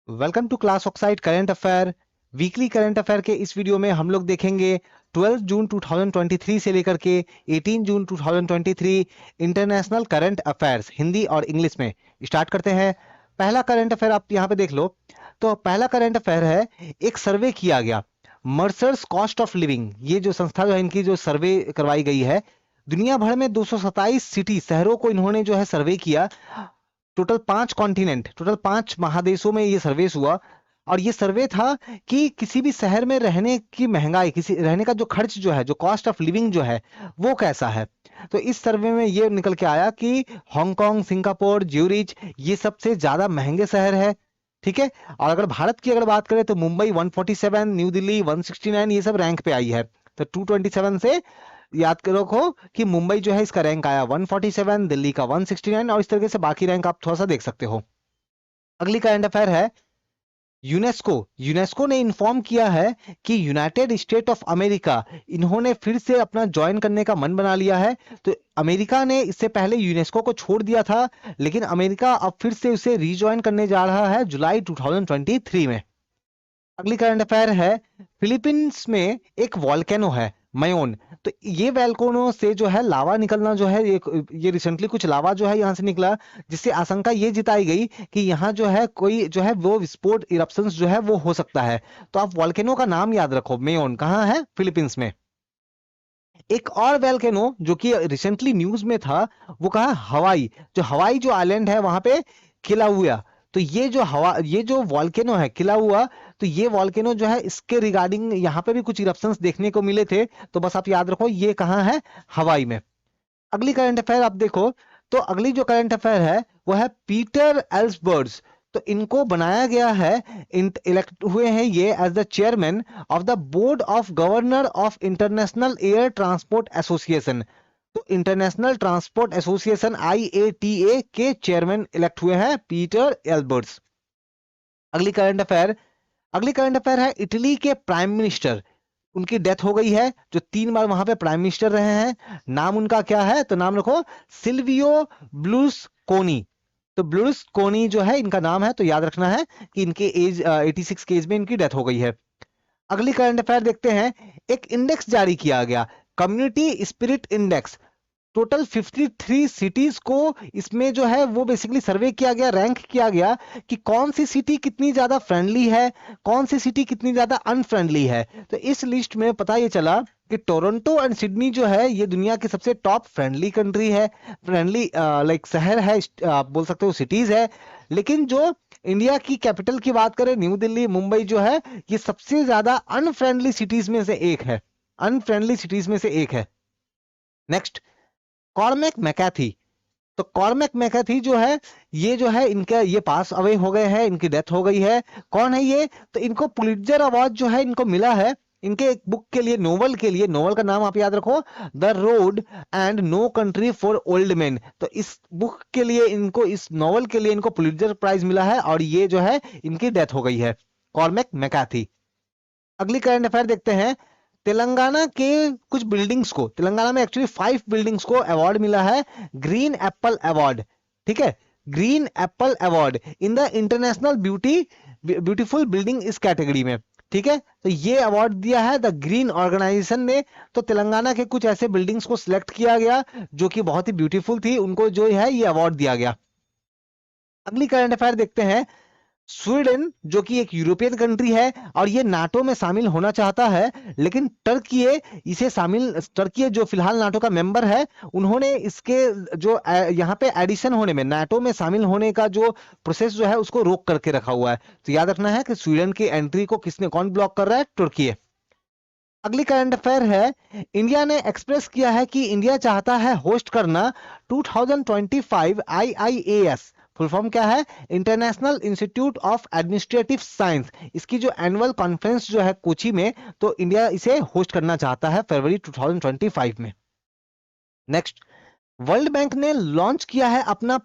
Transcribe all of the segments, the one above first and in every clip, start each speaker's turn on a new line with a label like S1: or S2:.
S1: Welcome to class oxide current affair. Weekly current affair के इस video में हम लोग देखेंगे 12 जून 2023 से लेकर के 18 जून 2023 इंटरनेशनल करंट अफेयर्स हिंदी और इंग्लिश में। स्टार्ट करते हैं। पहला करंट अफेयर आप यहाँ पे देख लो। तो पहला करंट अफेयर है, एक सर्वे किया गया मर्सर्स कॉस्ट ऑफ लिविंग। ये जो संस्था जो है, इनकी जो सर्वे करवाई गई है, दुनिया भर में 227 सिटी शहरों को इन्होंने जो है सर्वे किया। टोटल 5 कॉन्टिनेंट, टोटल 5 महादेशों में ये सर्वे हुआ। और ये सर्वे था कि किसी भी शहर में रहने की महंगाई, किसी रहने का जो खर्च जो है, जो कॉस्ट ऑफ लिविंग जो है, वो कैसा है। तो इस सर्वे में ये निकल के आया कि हांगकांग, सिंगापुर, ज्यूरिच ये सबसे ज्यादा महंगे शहर है। ठीक है। और अगर भारत की अगर बात करें तो मुंबई 147, न्यू दिल्ली 169, ये सब रैंक पे आई है। तो 227 से याद रखो कि मुंबई जो है इसका रैंक आया 147, दिल्ली का 169, और इस तरीके से बाकी रैंक आप थोड़ा सा देख सकते हो। अगली करंट अफेयर है, यूनेस्को यूनेस्को ने इन्फॉर्म किया है कि यूनाइटेड स्टेट ऑफ अमेरिका इन्होंने फिर से अपना ज्वाइन करने का मन बना लिया है। तो अमेरिका ने इससे पहले यूनेस्को को छोड़ दिया था, लेकिन अमेरिका अब फिर से उसे रीज्वाइन करने जा रहा है जुलाई 2023 में। अगली करंट अफेयर है, फिलीपींस में एक वॉल्केनो है मयोन। तो ये वॉल्केनो से जो है लावा निकलना जो है, ये रिसेंटली कुछ लावा जो है यहाँ से निकला, जिससे आशंका ये जिताई गई कि यहाँ जो है कोई जो है वो विस्फोट इरप्शंस जो है वो हो सकता है। तो आप वॉल्केनो का नाम याद रखो, मयोन कहाँ है, फिलीपींस में। एक और वॉल्केनो जो कि रिसेंटली न्यूज में था, वो कहा हवाई, जो आइलैंड है वहां पे खिला हुआ। तो ये जो वॉल्केनो है खिला हुआ, तो ये वॉल्केनो जो है इसके रिगार्डिंग यहाँ पे भी कुछ इरप्शंस देखने को मिले थे। तो बस आप याद रखो ये कहाँ है, हवाई में। अगली करंट अफेयर आप देखो। तो अगली जो करंट अफेयर है वो है पीटर एल्सबर्ट्स। तो इनको बनाया गया है, इलेक्ट हुए हैं ये as the chairman of the board of governor of international air transport association. तो इंटरनेशनल ट्रांसपोर्ट एसोसिएशन IATA के चेयरमैन इलेक्ट हुए हैं पीटर एल्बर्ट्स। अगली करंट अफेयर है, इटली के प्राइम मिनिस्टर, उनकी डेथ हो गई है, जो 3 बार वहां पे प्राइम मिनिस्टर रहे हैं। नाम उनका क्या है, तो नाम रखो सिल्वियो ब्लूसकोनी। तो ब्लूसकोनी जो है इनका नाम है, तो याद रखना है कि इनके एज 86 के एज में इनकी डेथ हो गई है। अगली करंट अफेयर देखते हैं। एक इंडेक्स जारी किया गया, community spirit index. Total 53 cities को इसमें जो है वो बेसिकली सर्वे किया गया, रैंक किया गया कि कौन सी सिटी कितनी ज्यादा फ्रेंडली है, कौन सी सिटी कितनी ज्यादा अनफ्रेंडली है। तो इस लिस्ट में पता ये चला कि टोरंटो एंड सिडनी जो है ये दुनिया की सबसे टॉप फ्रेंडली कंट्री है, फ्रेंडली लाइक शहर है, आप बोल सकते हो सिटीज है। लेकिन जो इंडिया की कैपिटल की बात करें, न्यू दिल्ली, मुंबई जो है, ये सबसे ज्यादा अनफ्रेंडली सिटीज में से एक है, अनफ्रेंडली सिटीज में से एक है। नेक्स्ट, कॉर्मेक मैकाथी। तो कॉर्मेक मैकाथी जो है, ये जो है इनका ये पास अवे हो गए हैं, इनकी डेथ हो गई है। कौन है ये, तो इनको पुलित्जर अवार्ड जो है इनको मिला है, इनके एक बुक के लिए, नोवेल के लिए। नोवेल का नाम आप याद रखो, the road and no country for old man. तो इस बुक के लिए इनको, इस नोवेल के लिए इनको पुलित्जर प्राइज मिला है, और ये जो है इनकी डेथ हो गई है, कॉर्मेक मैकाथी। अगली करंट अफेयर देखते हैं। तेलंगाना के कुछ बिल्डिंग्स को, तेलंगाना में एक्चुअली 5 बिल्डिंग्स को अवार्ड मिला है, ग्रीन एप्पल अवार्ड। ठीक है, green Apple award in the international beautiful building इस कैटेगरी में। ठीक है, तो ये अवार्ड दिया है द ग्रीन ऑर्गेनाइजेशन ने। तो तेलंगाना के कुछ ऐसे बिल्डिंग्स को सिलेक्ट किया गया जो कि बहुत ही ब्यूटीफुल थी, उनको जो है ये अवार्ड दिया गया। अगली करंट अफेयर देखते हैं। स्वीडन जो कि एक यूरोपियन कंट्री है और ये नाटो में शामिल होना चाहता है, लेकिन टर्की जो फिलहाल नाटो का मेंबर है, उन्होंने इसके जो यहाँ पे एडिशन होने में, नाटो में शामिल होने का जो प्रोसेस जो है उसको रोक करके रखा हुआ है। तो याद रखना है कि स्वीडन की एंट्री को कौन ब्लॉक कर रहा है, तुर्की है। अगली करंट अफेयर है, इंडिया ने एक्सप्रेस किया है कि इंडिया चाहता है होस्ट करना 2025 IIAS। फुल फॉर्म क्या है, international institute of administrative science. इसकी जो एनुअल कॉन्फ्रेंस जो है कोची में, तो इंडिया इसे होस्ट करना चाहता है फरवरी 2025 में। नेक्स्ट, वर्ल्ड बैंक ने लॉन्च किया है अपना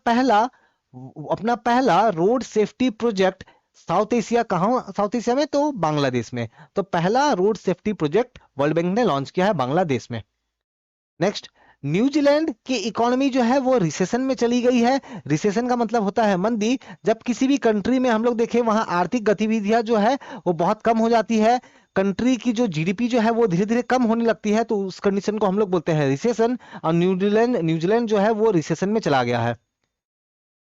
S1: पहला road safety project south Asia. कहां साउथ एशिया में, तो बांग्लादेश में। तो पहला road safety project world bank ने लॉन्च किया है बांग्लादेश में। नेक्स्ट, न्यूजीलैंड की इकोनॉमी जो है वो रिसेशन में चली गई है। रिसेशन का मतलब होता है मंदी। जब किसी भी कंट्री में हम लोग देखें वहां आर्थिक गतिविधियां जो है वो बहुत कम हो जाती है, कंट्री की जो जीडीपी जो है वो धीरे धीरे कम होने लगती है, तो उस कंडीशन को हम लोग बोलते हैं रिसेशन। और न्यूजीलैंड न्यूजीलैंड जो है वो रिसेशन में चला गया है।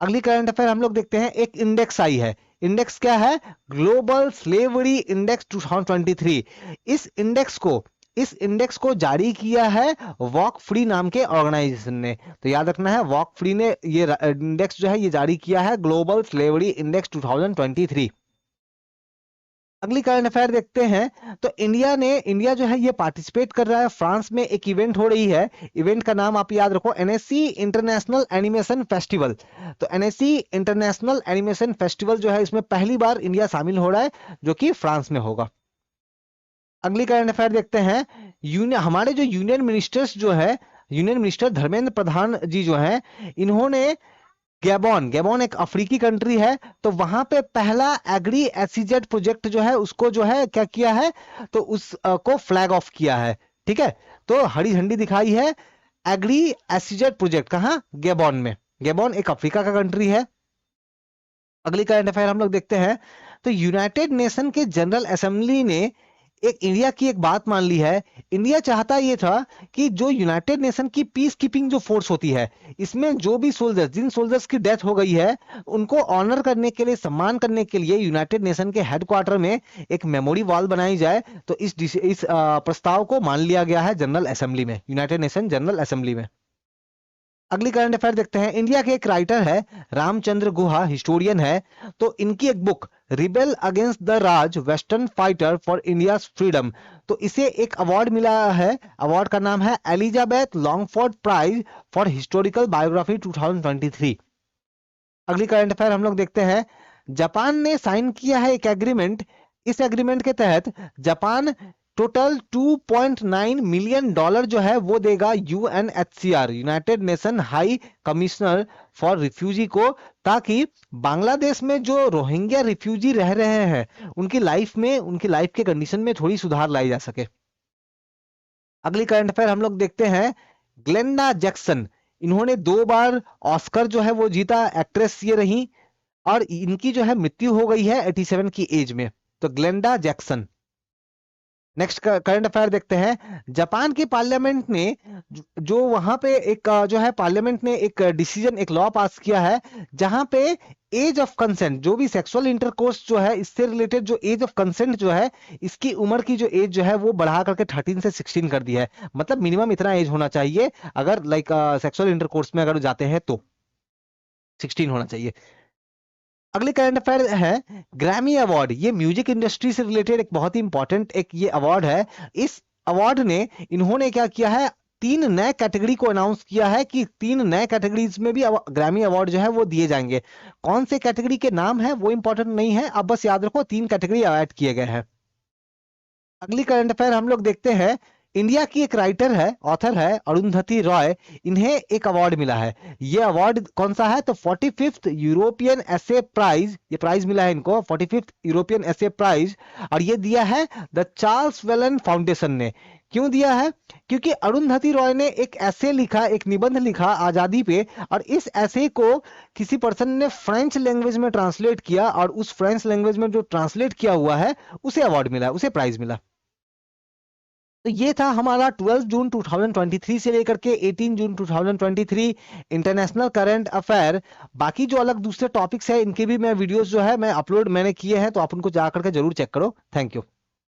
S1: अगली करंट अफेयर हम लोग देखते हैं, एक इंडेक्स आई है। इंडेक्स क्या है? Global slavery index 2023। इस इंडेक्स को इस इंडेक्स को जारी किया है वॉक फ्री नाम के ऑर्गेनाइजेशन ने। तो याद रखना है, वॉक फ्री ने ये इंडेक्स जो है ये जारी किया है, ग्लोबल स्लेवरी इंडेक्स 2023। अगली करंट अफेयर देखते हैं, तो इंडिया जो है ये पार्टिसिपेट कर रहा है। फ्रांस में एक इवेंट हो रही है, इवेंट का नाम आप याद रखो, एनएससी इंटरनेशनल एनिमेशन फेस्टिवल। तो एनएससी इंटरनेशनल एनिमेशन फेस्टिवल जो है इसमें पहली बार इंडिया शामिल हो रहा है, जो कि फ्रांस में होगा। अगली करंट अफेयर देखते हैं, हमारे जो यूनियन मिनिस्टर्स जो है, यूनियन मिनिस्टर धर्मेंद्र प्रधान जी जो है, इन्होंने गैबोन एक अफ्रीकी कंट्री है, तो वहां पे पहला एग्री एसीजेड प्रोजेक्ट जो है उसको जो है क्या किया है, तो उसको फ्लैग ऑफ किया है। ठीक है, तो हरी झंडी दिखाई है एग्री एसीजेड प्रोजेक्ट। कहां? गैबोन में। गैबोन एक अफ्रीका का कंट्री है। अगली करंट अफेयर हम लोग देखते हैं, तो यूनाइटेड नेशन के जनरल असेंबली ने एक इंडिया की एक बात मान ली है। इंडिया चाहता ये था कि जो यूनाइटेड नेशन की पीस कीपिंग जो फोर्स होती है, इसमें जो भी सोल्जर्स, जिन सोल्जर्स की डेथ हो गई है, उनको ऑनर करने के लिए, सम्मान करने के लिए यूनाइटेड नेशन के हेडक्वार्टर में एक मेमोरी वॉल बनाई जाए। तो इस प्रस्ताव को मान लिया गया है जनरल असेंबली में, यूनाइटेड नेशन जनरल असेंबली में। अगली करंट अफेयर देखते हैं, इंडिया के एक राइटर है रामचंद्र गुहा, हिस्टोरियन है। तो इनकी एक book rebel against the Raj, western fighter for India freedom, तो इसे एक अवार्ड मिला है। अवार्ड का नाम है Elizabeth Longford prize for historical biography 2023। अगली करंट अफेयर हम लोग देखते हैं, जापान ने साइन किया है एक एग्रीमेंट। इस एग्रीमेंट के तहत जापान टोटल $2.9 मिलियन जो है वो देगा UNHCR, United nation high commissioner for refugee को, ताकि बांग्लादेश में जो रोहिंग्या रिफ्यूजी रह रहे हैं उनकी लाइफ के कंडीशन में थोड़ी सुधार लाई जा सके। अगली करंट अफेयर हम लोग देखते हैं, ग्लेंडा जैक्सन, इन्होंने 2 बार ऑस्कर जो है वो जीता, एक्ट्रेस ये रही, और इनकी जो है मृत्यु हो गई है 87 की एज में। तो Glenda Jackson. Next current affair देखते हैं, जापान की पार्लियामेंट ने जो वहां पे एक जो है पार्लियामेंट ने एक डिसीजन, एक लॉ पास किया है, जहां पे एज ऑफ कंसेंट, जो भी सेक्सुअल इंटरकोर्स जो है इससे रिलेटेड जो एज ऑफ कंसेंट जो है, इसकी उम्र की जो एज जो है वो बढ़ा करके 13 से 16 कर दी है। मतलब मिनिमम इतना एज होना चाहिए, अगर लाइक सेक्सुअल इंटरकोर्स में अगर जाते हैं तो 16 होना चाहिए। अगले करंट अफेयर है, ग्रैमी अवार्ड, ये म्यूजिक इंडस्ट्री से रिलेटेड एक बहुत ही इंपॉर्टेंट एक ये अवार्ड है। इस अवार्ड ने, इन्होंने क्या किया है, 3 नए कैटेगरी को अनाउंस किया है कि 3 नए कैटेगरीज में भी ग्रैमी अवार्ड जो है वो दिए जाएंगे। कौन से कैटेगरी के नाम है वो इंपॉर्टेंट नहीं है, अब बस याद रखो 3 कैटेगरी ऐड किए गए हैं। अगली करंट अफेयर हम लोग देखते हैं, इंडिया की एक राइटर है, ऑथर है अरुंधति रॉय, इन्हें एक अवार्ड मिला है। ये अवार्ड कौन सा है? तो 45th यूरोपियन एसे प्राइज, ये प्राइज मिला है इनको, 45th यूरोपियन एसे प्राइज, और ये दिया है द चार्ल्स वेलन फाउंडेशन ने। क्यों दिया है? क्योंकि अरुंधति रॉय ने एक ऐसे लिखा, एक निबंध लिखा आजादी पे, और इस ऐसे को किसी पर्सन ने फ्रेंच लैंग्वेज में ट्रांसलेट किया, और उस फ्रेंच लैंग्वेज में जो ट्रांसलेट किया हुआ है उसे अवार्ड मिला, उसे प्राइज मिला। तो ये था हमारा 12 जून 2023 से लेकर के 18 जून 2023 इंटरनेशनल करंट अफेयर। बाकी जो अलग दूसरे टॉपिक्स है इनके भी मैं वीडियोस जो है मैं अपलोड मैंने किए हैं, तो आप उनको जाकर के जरूर चेक करो। Thank you.